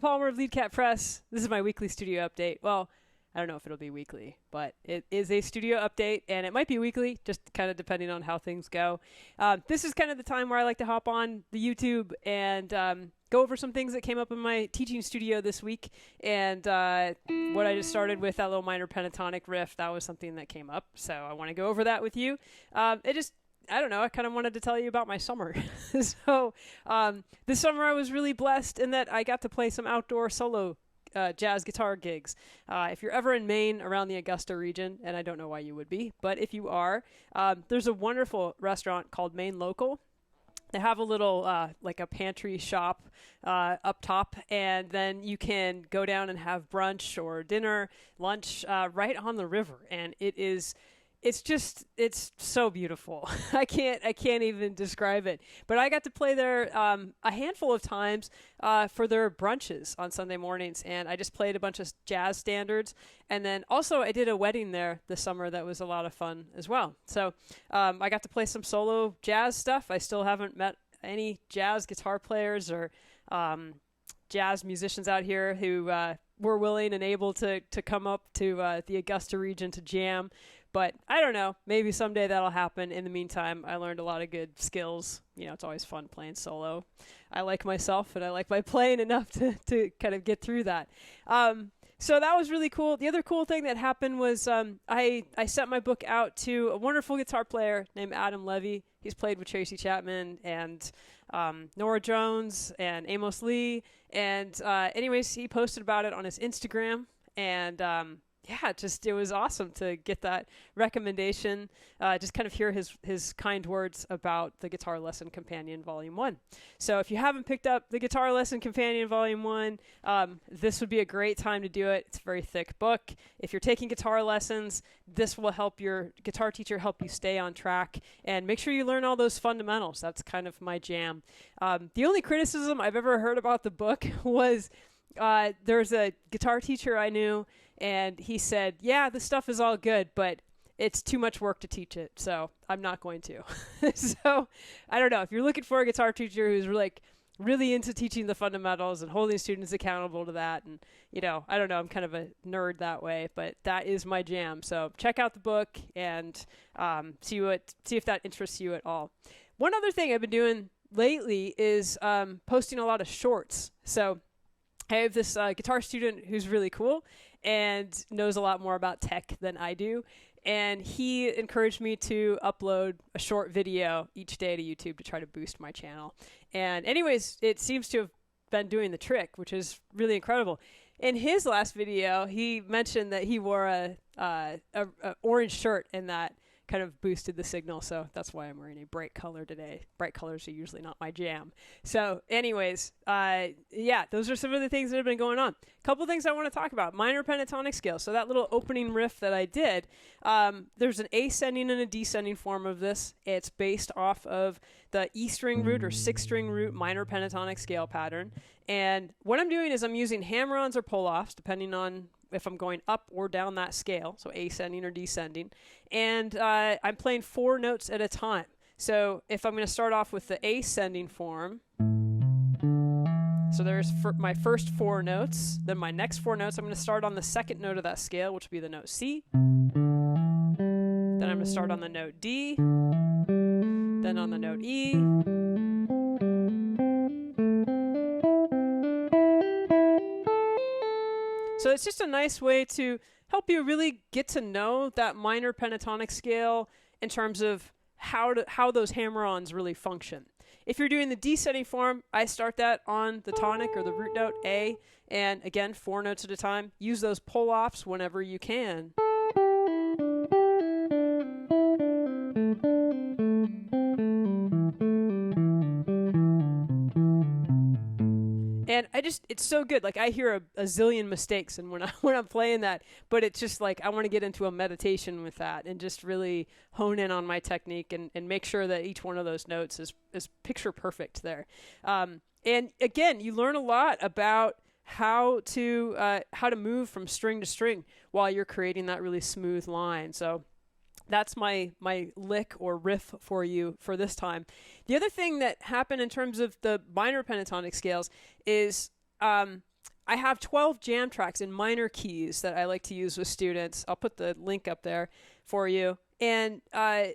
Palmer of Lead Cat Press. This is my weekly studio update. Well, I don't know if it'll be weekly, but it is a studio update, and it might be weekly, just kind of depending on how things go. This is kind of the time where I like to hop on the YouTube and go over some things that came up in my teaching studio this week. And what I just started with, that little minor pentatonic riff, that was something that came up. So I want to go over that with you. I don't know, I kind of wanted to tell you about my summer. So this summer I was really blessed in that I got to play some outdoor solo jazz guitar gigs. If you're ever in Maine around the Augusta region, and I don't know why you would be, but if you are, there's a wonderful restaurant called Maine Local. They have a little, like a pantry shop up top, and then you can go down and have brunch or dinner, lunch right on the river. And it's so beautiful. I can't even describe it. But I got to play there a handful of times for their brunches on Sunday mornings, and I just played a bunch of jazz standards. And then also I did a wedding there this summer that was a lot of fun as well. So I got to play some solo jazz stuff. I still haven't met any jazz guitar players or jazz musicians out here who were willing and able to come up to the Augusta region to jam. But I don't know, maybe someday that'll happen. In the meantime, I learned a lot of good skills. You know, it's always fun playing solo. I like myself, and I like my playing enough to kind of get through that. So that was really cool. The other cool thing that happened was I sent my book out to a wonderful guitar player named Adam Levy. He's played with Tracy Chapman and Nora Jones and Amos Lee. And anyways, he posted about it on his Instagram. And it was awesome to get that recommendation. Just kind of hear his kind words about the Guitar Lesson Companion Volume 1. So if you haven't picked up the Guitar Lesson Companion Volume 1, this would be a great time to do it. It's a very thick book. If you're taking guitar lessons, this will help your guitar teacher help you stay on track and make sure you learn all those fundamentals. That's kind of my jam. The only criticism I've ever heard about the book was there's a guitar teacher I knew, and he said, yeah, this stuff is all good, but it's too much work to teach it, so I'm not going to. So I don't know. If you're looking for a guitar teacher who's really into teaching the fundamentals and holding students accountable to that, and, I don't know, I'm kind of a nerd that way, but that is my jam. So check out the book and see if that interests you at all. One other thing I've been doing lately is posting a lot of shorts. So I have this guitar student who's really cool and knows a lot more about tech than I do. And he encouraged me to upload a short video each day to YouTube to try to boost my channel. And anyways, it seems to have been doing the trick, which is really incredible. In his last video, he mentioned that he wore a orange shirt, and that kind of boosted the signal. So that's why I'm wearing a bright color today. Bright colors are usually not my jam. So anyways, those are some of the things that have been going on. A couple things I want to talk about. Minor pentatonic scale. So that little opening riff that I did, there's an ascending and a descending form of this. It's based off of the E string root or 6-string root minor pentatonic scale pattern. And what I'm doing is I'm using hammer-ons or pull-offs, depending on if I'm going up or down that scale, so ascending or descending. And I'm playing 4 notes at a time. So if I'm going to start off with the ascending form, so there's my first 4 notes. Then my next 4 notes, I'm going to start on the second note of that scale, which will be the note C. Then I'm going to start on the note D. Then on the note E. So it's just a nice way to help you really get to know that minor pentatonic scale in terms of how those hammer-ons really function. If you're doing the descending form, I start that on the tonic or the root note A, and again, 4 notes at a time. Use those pull-offs whenever you can. And it's so good. Like, I hear a zillion mistakes and when I'm playing that, but it's just like, I want to get into a meditation with that and just really hone in on my technique and make sure that each one of those notes is picture perfect there. And again, you learn a lot about how to move from string to string while you're creating that really smooth line. So that's my lick or riff for you for this time. The other thing that happened in terms of the minor pentatonic scales is I have 12 jam tracks in minor keys that I like to use with students. I'll put the link up there for you. And I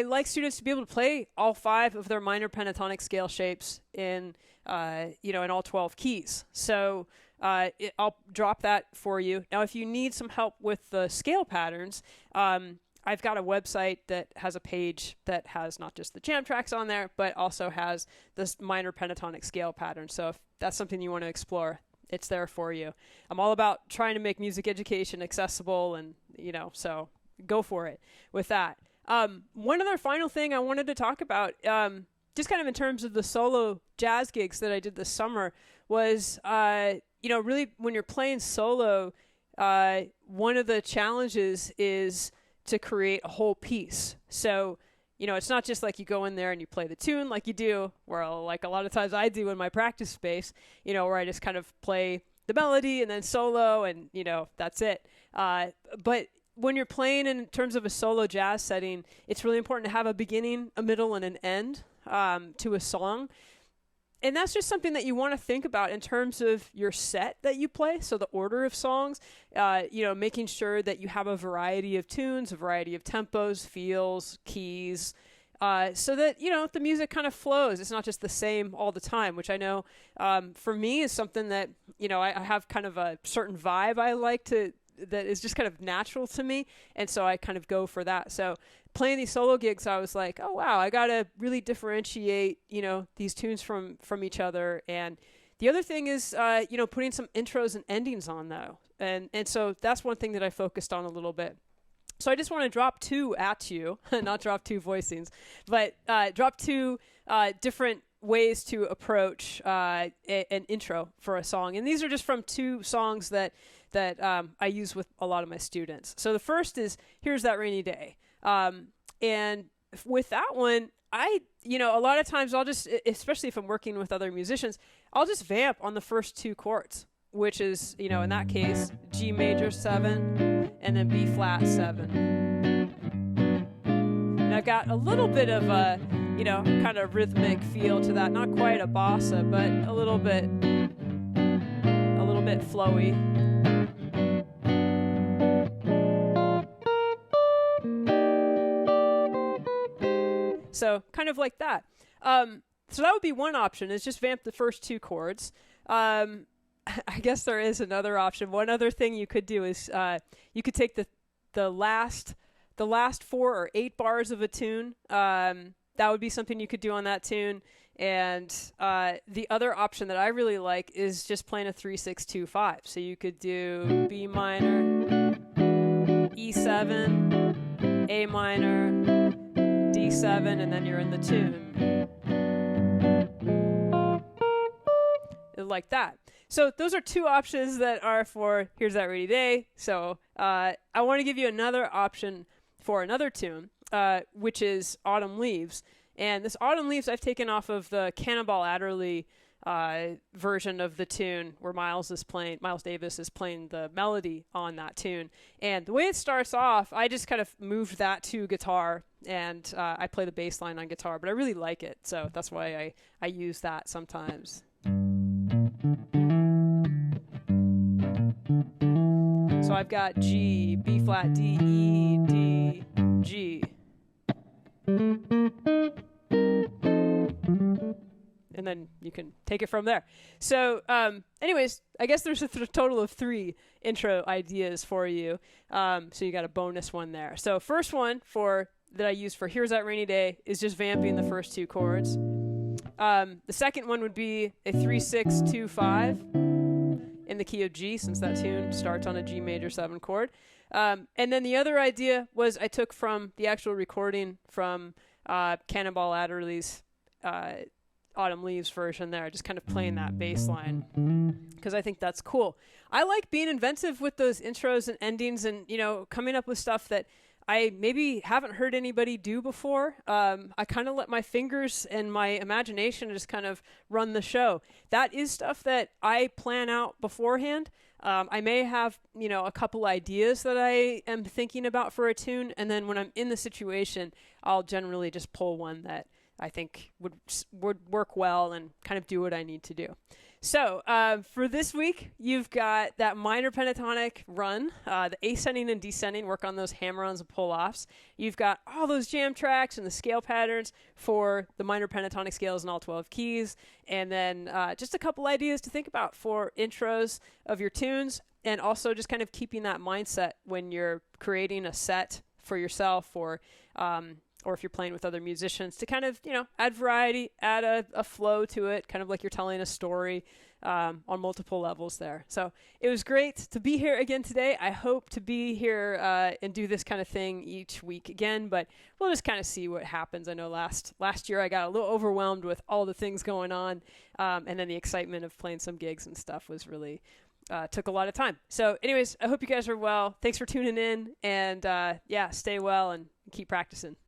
like students to be able to play all 5 of their minor pentatonic scale shapes in in all 12 keys. So I'll drop that for you. Now, if you need some help with the scale patterns, I've got a website that has a page that has not just the jam tracks on there, but also has this minor pentatonic scale pattern. So if that's something you want to explore, it's there for you. I'm all about trying to make music education accessible, and so go for it with that. One other final thing I wanted to talk about, just kind of in terms of the solo jazz gigs that I did this summer, was really when you're playing solo, one of the challenges is to create a whole piece. So, it's not just like you go in there and you play the tune like you do, or like a lot of times I do in my practice space, where I just kind of play the melody and then solo and, that's it. But when you're playing in terms of a solo jazz setting, it's really important to have a beginning, a middle, and an end to a song. And that's just something that you want to think about in terms of your set that you play. So the order of songs, making sure that you have a variety of tunes, a variety of tempos, feels, keys, so that, the music kind of flows. It's not just the same all the time, which I know for me is something that, I have kind of a certain vibe I like that is just kind of natural to me. And so I kind of go for that. So playing these solo gigs, I was like, oh, wow, I got to really differentiate, these tunes from each other. And the other thing is, putting some intros and endings on though. And so that's one thing that I focused on a little bit. So I just want to drop 2 at you, not drop 2 voicings, but drop 2 different ways to approach an intro for a song. And these are just from 2 songs that I use with a lot of my students. So the first is Here's That Rainy Day. And with that one, a lot of times I'll just, especially if I'm working with other musicians, I'll just vamp on the first 2 chords, which is, in that case, G major 7 and then B flat 7. And I've got a little bit of a, kind of rhythmic feel to that. Not quite a bossa, but a little bit flowy. So kind of like that. So that would be one option, is just vamp the first 2 chords. I guess there is another option. One other thing you could do is you could take the last 4 or 8 bars of a tune. That would be something you could do on that tune. And the other option that I really like is just playing a 3-6-2-5. So you could do B minor, E7, A minor, D7, and then you're in the tune. Like that. So those are 2 options that are for Here's That Rainy Day. So I want to give you another option for another tune, which is Autumn Leaves. And this Autumn Leaves I've taken off of the Cannonball Adderley version of the tune, where Miles Davis is playing the melody on that tune. And the way it starts off, I just kind of moved that to guitar, and I play the bass line on guitar, but I really like it. So that's why I use that sometimes. So I've got G, B flat, D, E, D, G. And then you can take it from there. So anyways, I guess there's a total of 3 intro ideas for you. So you got a bonus one there. So first one that I use for Here's That Rainy Day is just vamping the first 2 chords. The second one would be a 3-6-2-5 in the key of G, since that tune starts on a G major 7 chord. And then the other idea was I took from the actual recording from Cannonball Adderley's Autumn Leaves version there, just kind of playing that bass line, because I think that's cool. I like being inventive with those intros and endings, and coming up with stuff that I maybe haven't heard anybody do before. I kind of let my fingers and my imagination just kind of run the show. That is stuff that I plan out beforehand. I may have, a couple ideas that I am thinking about for a tune, and then when I'm in the situation, I'll generally just pull one that I think would work well and kind of do what I need to do. So for this week, you've got that minor pentatonic run, the ascending and descending, work on those hammer-ons and pull-offs. You've got all those jam tracks and the scale patterns for the minor pentatonic scales in all 12 keys. And then just a couple ideas to think about for intros of your tunes, and also just kind of keeping that mindset when you're creating a set for yourself, or if you're playing with other musicians, to kind of, add variety, add a flow to it, kind of like you're telling a story on multiple levels there. So it was great to be here again today. I hope to be here and do this kind of thing each week again, but we'll just kind of see what happens. I know last year I got a little overwhelmed with all the things going on, and then the excitement of playing some gigs and stuff was really took a lot of time. So anyways, I hope you guys are well. Thanks for tuning in, and stay well and keep practicing.